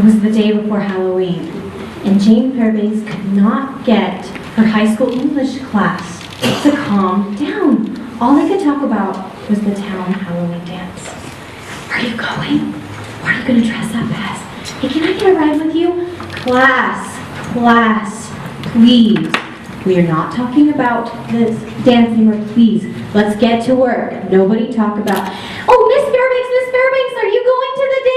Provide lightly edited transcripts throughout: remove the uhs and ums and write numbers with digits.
It was the day before Halloween, and Jane Fairbanks could not get her high school English class to calm down. All they could talk about was the town Halloween dance. Are you going? What are you going to dress up as? Hey, can I get a ride with you? Class, please. We are not talking about this dancing room, please. Let's get to work. Nobody talk about, oh, Miss Fairbanks, are you going to the dance?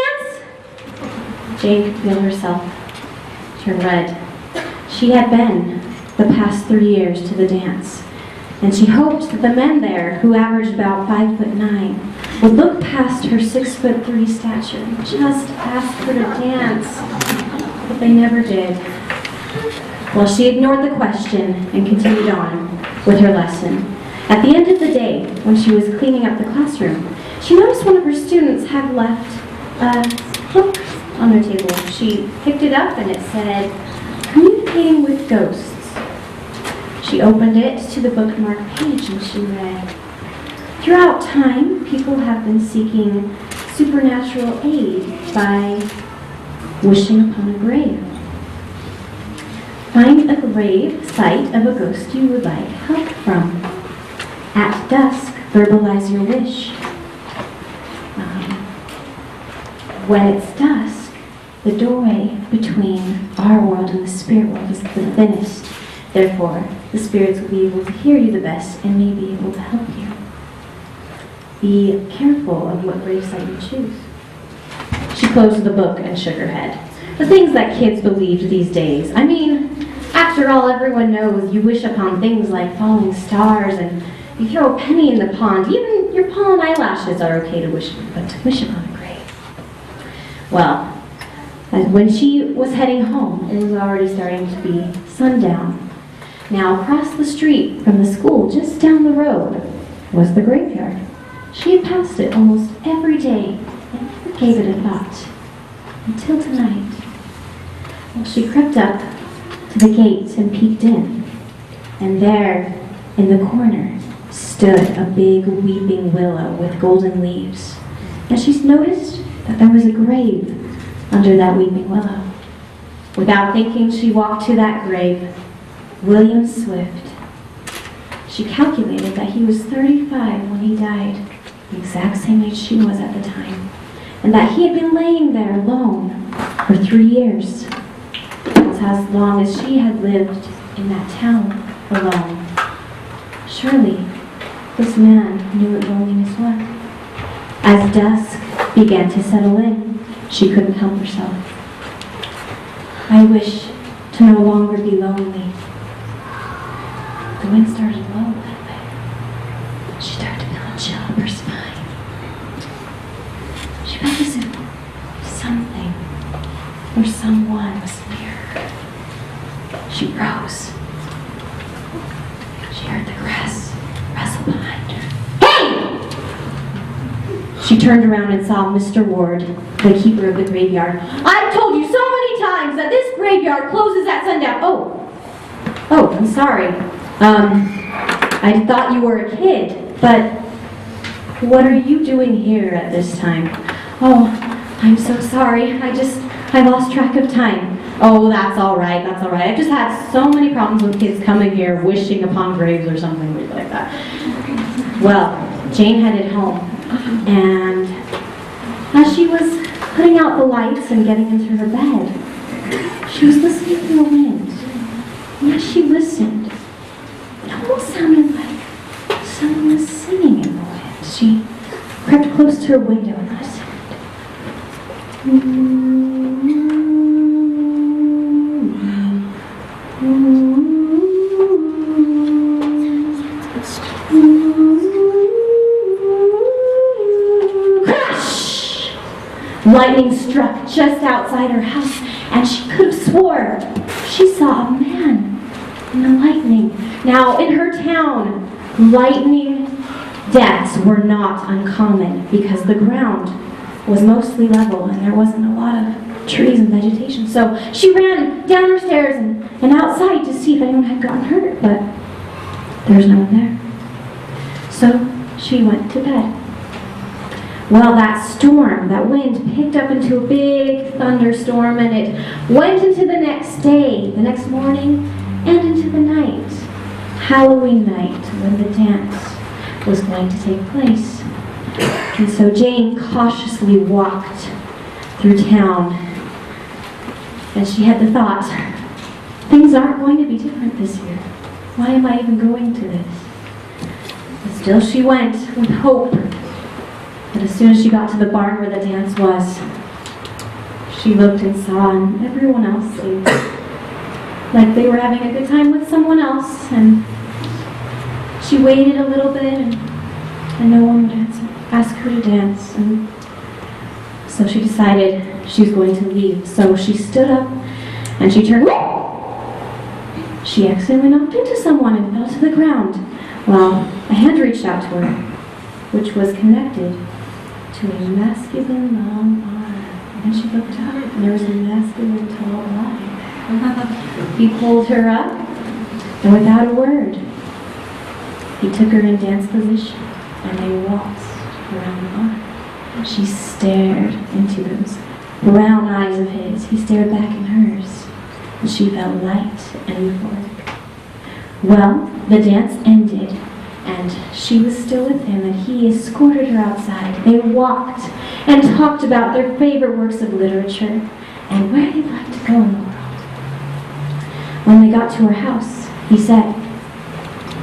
Jane could feel herself turn red. She had been the past 3 years to the dance, and she hoped that the men there, who averaged about 5'9", would look past her 6'3" stature and just ask her to dance. But they never did. Well, she ignored the question and continued on with her lesson. At the end of the day, when she was cleaning up the classroom, she noticed one of her students had left a book on their table. She picked it up and it said, "Communicating with Ghosts." She opened it to the bookmark page and she read, "Throughout time, people have been seeking supernatural aid by wishing upon a grave. Find a grave site of a ghost you would like help from. At dusk, verbalize your wish. When it's dusk, the doorway between our world and the spirit world is the thinnest. Therefore, the spirits will be able to hear you the best and may be able to help you. Be careful of what gravesite you choose." She closed the book and shook her head. The things that kids believed these days. I mean, after all, everyone knows you wish upon things like falling stars and you throw a penny in the pond. Even your pollen eyelashes are okay to wish, but to wish upon a grave. Well, when she was heading home, it was already starting to be sundown. Now, across the street from the school, just down the road, was the graveyard. She had passed it almost every day and never gave it a thought. Until tonight. Well, she crept up to the gate and peeked in. And there, in the corner, stood a big weeping willow with golden leaves. And she noticed that there was a grave under that weeping willow. Without thinking, she walked to that grave. William Swift. She calculated that he was 35 when he died, the exact same age she was at the time, and that he had been laying there alone for 3 years. That's as long as she had lived in that town alone. Surely, this man knew what loneliness was. As dusk began to settle in, she couldn't help herself. "I wish to no longer be lonely." The wind started to blow a little bit. She started to feel a chill up her spine. She felt as if something or someone was near her. She rose. She heard the grass rustle behind her. "Hey!" She turned around and saw Mr. Ward, the keeper of the graveyard. "I've told you so many times that this graveyard closes at sundown." Oh, I'm sorry. I thought you were a kid, but what are you doing here at this time?" "Oh, I'm so sorry. I lost track of time." "Oh, that's all right. I've just had so many problems with kids coming here wishing upon graves or something weird like that." Well, Jane headed home, and as she was putting out the lights and getting into her bed, she was listening to the wind. And as she listened, it almost sounded like someone was singing in the wind. She crept close to her window and listened. Crash! Lightning struck just outside her house, and she could have swore she saw a man in the lightning. Now, in her town, lightning deaths were not uncommon because the ground was mostly level and there wasn't a lot of trees and vegetation. So she ran down her stairs and outside to see if anyone had gotten hurt, but there was no one there. So she went to bed. Well, that storm, that wind picked up into a big thunderstorm, and it went into the next day, the next morning, and into the night, Halloween night, when the dance was going to take place. And so Jane cautiously walked through town, and she had the thought, things aren't going to be different this year. Why am I even going to this? But still she went with hope. But as soon as she got to the barn where the dance was, she looked and saw, and everyone else seemed like they were having a good time with someone else, and she waited a little bit, and no one would ask her to dance, and so she decided she was going to leave. So she stood up, and she turned. She accidentally knocked into someone and fell to the ground. Well, a hand reached out to her, which was connected to a masculine long arm. And she looked up, and there was a masculine tall line. He pulled her up, and without a word, he took her in dance position, and they waltzed around the barn. She stared into those brown eyes of his. He stared back in hers, and she felt light and euphoric. Well, the dance ended, and she was still with him, and he escorted her outside. They walked and talked about their favorite works of literature and where they'd like to go in the world. When they got to her house, he said,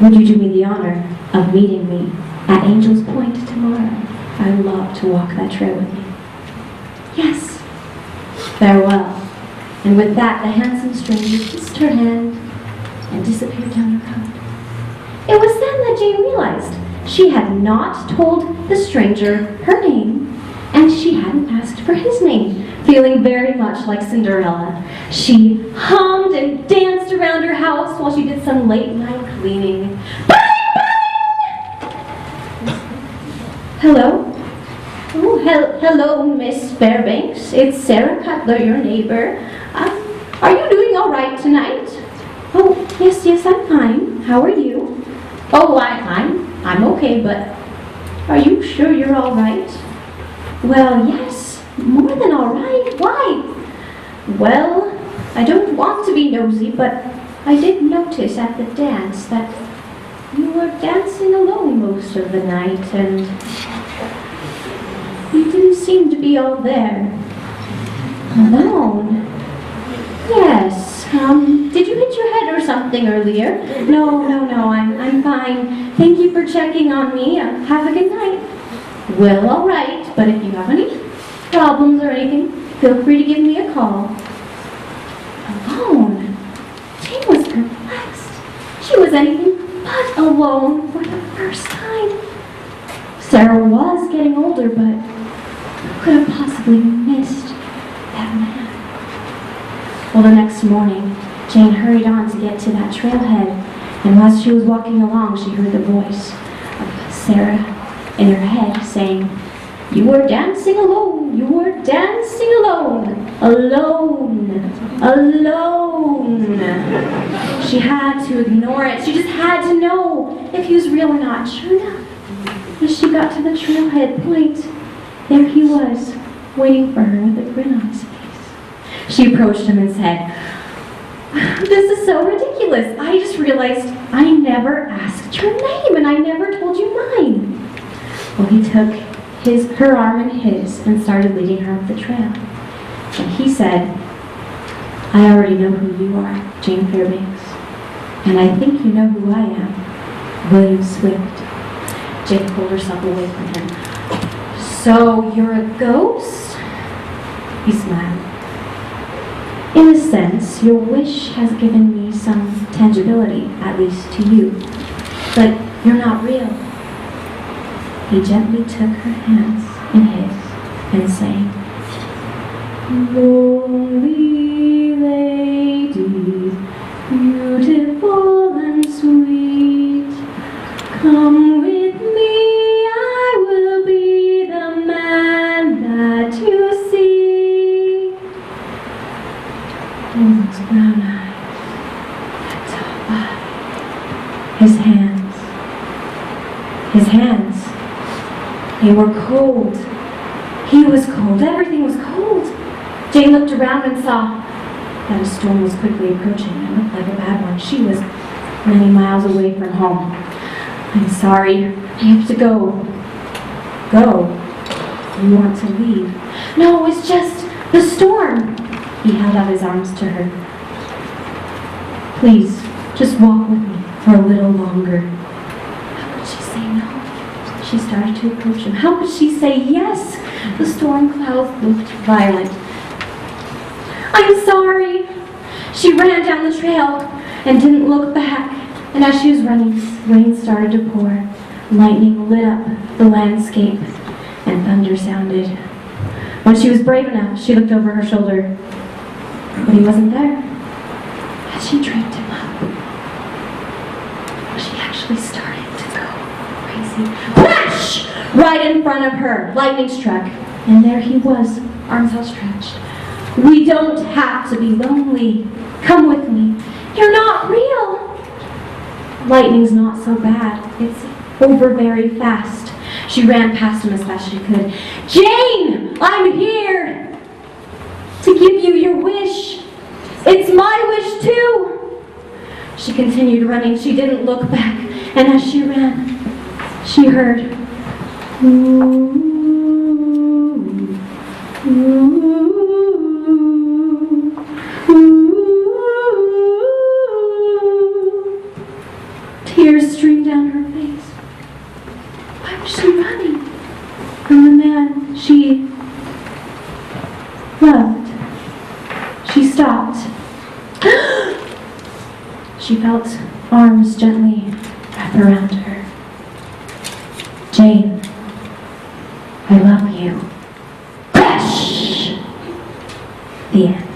"Would you do me the honor of meeting me at Angel's Point tomorrow? I'd love to walk that trail with you." "Yes, farewell." And with that, the handsome stranger kissed her hand and disappeared down the road. It was then that Jane realized she had not told the stranger her name, and she hadn't asked for his name. Feeling very much like Cinderella, she hummed and danced around her house while she did some late-night cleaning. Hello? Oh, hello, Miss Fairbanks. It's Sarah Cutler, your neighbor. Are you doing all right tonight? Oh, yes, I'm fine. How are you? Oh, I'm okay, but are you sure you're all right? Well, yes, more than all right. Why? Well, I don't want to be nosy, but I did notice at the dance that you were dancing alone most of the night, and you didn't seem to be all there. Alone? Yes. Did you hit your head or something earlier? No, I'm fine. Thank you for checking on me. Have a good night. Well, all right, but if you have any problems or anything, feel free to give me a call. Alone? Jane was perplexed. She was anything but alone for the first time. Sarah was getting older, but who could have possibly missed that man? Well, the next morning, Jane hurried on to get to that trailhead, and as she was walking along, she heard the voice of Sarah in her head saying, "You were dancing alone, you were dancing alone, alone, alone." She had to ignore it. She just had to know if he was real or not. Sure enough, as she got to the trailhead point, there he was, waiting for her with a grin on his face. She approached him and said, "This is so ridiculous. I just realized I never asked your name, and I never told you mine." Well, he took her arm in his and started leading her up the trail. And he said, "I already know who you are, Jane Fairbanks. And I think you know who I am, William Swift." Jane pulled herself away from him. "So you're a ghost?" He smiled. "In a sense, your wish has given me some tangibility, at least to you. But you're not real." He gently took her hands in his and sang, "Lonely lady, beautiful and sweet, come with me, I will be the man that you see." And those brown eyes, that tall body, his hands, they were cold He was cold. Everything was cold. Jane looked around and saw that a storm was quickly approaching. It looked like a bad one. She was many miles away from home. I'm sorry. I have to go. Go? You want to leave? No, it's just the storm. He held out his arms to her. Please, just walk with me for a little longer. How could she say no? She started to approach him. How could she say yes? The storm clouds looked violent. I'm sorry. She ran down the trail and didn't look back. And as she was running, rain started to pour. Lightning lit up the landscape and thunder sounded. When she was brave enough, she looked over her shoulder. But he wasn't there. Had she dreamed him up? She actually started to go crazy. Crash! Right in front of her, lightning struck. And there he was, arms outstretched. We don't have to be lonely. Come with me. You're not real. Lightning's not so bad. It's over very fast. She ran past him as fast as she could. Jane, I'm here to give you your wish. It's my wish too. She continued running. She didn't look back. And as she ran, she heard, ooh, ooh, ooh. Tears streamed down her face. Why was she running? From the man she loved. She stopped. She felt arms gently wrap around her. Jane, I love you. Crash! The end.